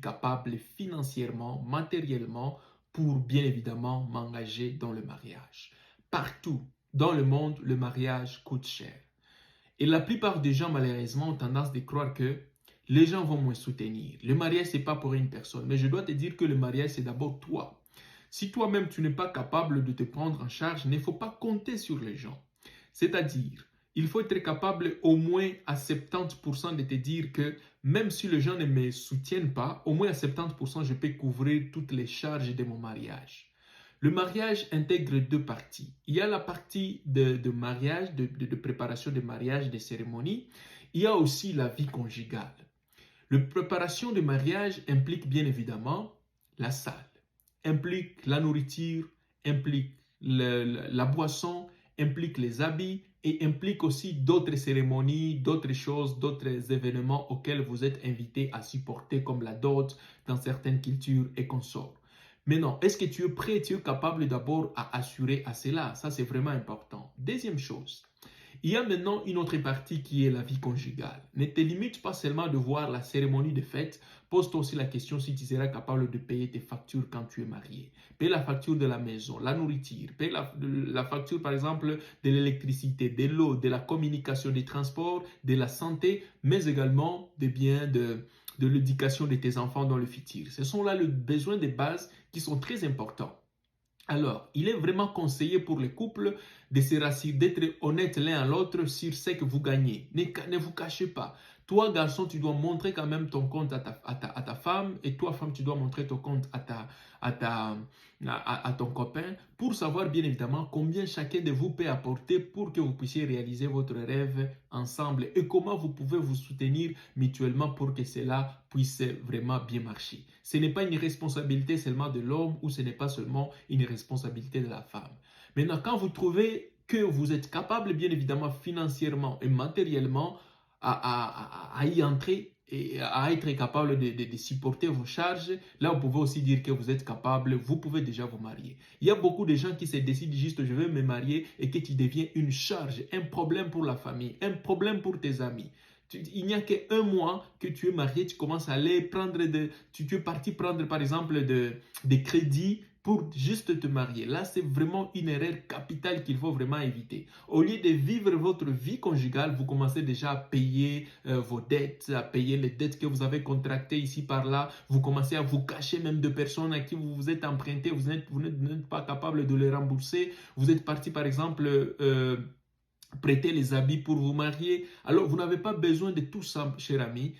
capable financièrement, matériellement, pour bien évidemment m'engager dans le mariage. Partout dans le monde, le mariage coûte cher. Et la plupart des gens, malheureusement, ont tendance à croire que les gens vont me soutenir. Le mariage, ce n'est pas pour une personne. Mais je dois te dire que le mariage, c'est d'abord toi. Si toi-même, tu n'es pas capable de te prendre en charge, il ne faut pas compter sur les gens. C'est-à-dire, il faut être capable au moins à 70% de te dire que même si les gens ne me soutiennent pas, au moins à 70%, je peux couvrir toutes les charges de mon mariage. Le mariage intègre deux parties. Il y a la partie de mariage, de préparation de mariage, de cérémonie. Il y a aussi la vie conjugale. La préparation de mariage implique bien évidemment la salle, implique la nourriture, implique la boisson, implique les habits et implique aussi d'autres cérémonies, d'autres choses, d'autres événements auxquels vous êtes invité à supporter comme la dot dans certaines cultures et consorts. Maintenant, est-ce que tu es prêt, tu es capable d'abord à assurer à cela? Ça, c'est vraiment important. Deuxième chose, il y a maintenant une autre partie qui est la vie conjugale. Ne te limite pas seulement de voir la cérémonie de fête, pose-toi aussi la question si tu seras capable de payer tes factures quand tu es marié. Paye la facture de la maison, la nourriture, paye la facture par exemple de l'électricité, de l'eau, de la communication, des transports, de la santé, mais également des biens de l'éducation de tes enfants dans le futur. Ce sont là les besoins de base qui sont très importants. Alors, il est vraiment conseillé pour les couples de se rassurer, d'être honnêtes l'un à l'autre sur ce que vous gagnez. Ne vous cachez pas. Toi, garçon, tu dois montrer quand même ton compte à ta femme, et toi, femme, tu dois montrer ton compte à ton copain pour savoir bien évidemment combien chacun de vous peut apporter pour que vous puissiez réaliser votre rêve ensemble et comment vous pouvez vous soutenir mutuellement pour que cela puisse vraiment bien marcher. Ce n'est pas une responsabilité seulement de l'homme ou ce n'est pas seulement une responsabilité de la femme. Maintenant, quand vous trouvez que vous êtes capable, bien évidemment, financièrement et matériellement, à y entrer et à être capable de supporter vos charges, là, vous pouvez aussi dire que vous êtes capable, vous pouvez déjà vous marier. Il y a beaucoup de gens qui se décident juste, je vais me marier et que tu deviens une charge, un problème pour la famille, un problème pour tes amis. Il n'y a qu'un mois que tu es marié, tu commences à aller prendre tu es parti prendre par exemple des crédits pour juste te marier. Là, c'est vraiment une erreur capitale qu'il faut vraiment éviter. Au lieu de vivre votre vie conjugale, vous commencez déjà à payer vos dettes, à payer les dettes que vous avez contractées ici par là. Vous commencez à vous cacher même de personnes à qui vous vous êtes emprunté, vous n'êtes pas capable de les rembourser. Vous êtes parti par exemple prêter les habits pour vous marier. Alors, vous n'avez pas besoin de tout ça, cher ami.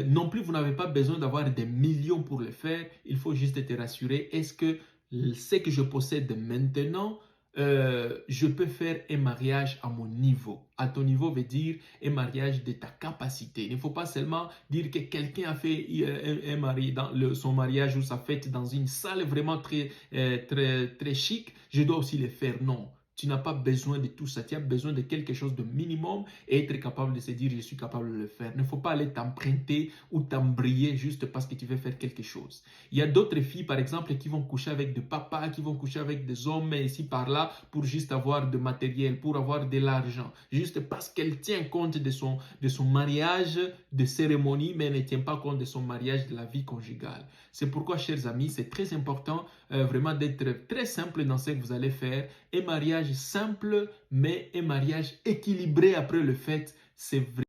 Non plus, vous n'avez pas besoin d'avoir des millions pour le faire. Il faut juste te rassurer. Est-ce que ce que je possède maintenant, je peux faire un mariage à mon niveau? À ton niveau veut dire un mariage de ta capacité. Il ne faut pas seulement dire que quelqu'un a fait son mariage ou sa fête dans une salle vraiment très chic. Je dois aussi le faire. Non. Tu n'as pas besoin de tout ça. Tu as besoin de quelque chose de minimum et être capable de se dire je suis capable de le faire. Il ne faut pas aller t'emprunter ou t'embrayer juste parce que tu veux faire quelque chose. Il y a d'autres filles par exemple qui vont coucher avec des papas, qui vont coucher avec des hommes ici par là pour juste avoir de matériel, pour avoir de l'argent. Juste parce qu'elle tient compte de son mariage, de cérémonie, mais elle ne tient pas compte de son mariage, de la vie conjugale. C'est pourquoi, chers amis, c'est très important vraiment d'être très simple dans ce que vous allez faire. Un mariage simple, mais un mariage équilibré après le fait, c'est vrai.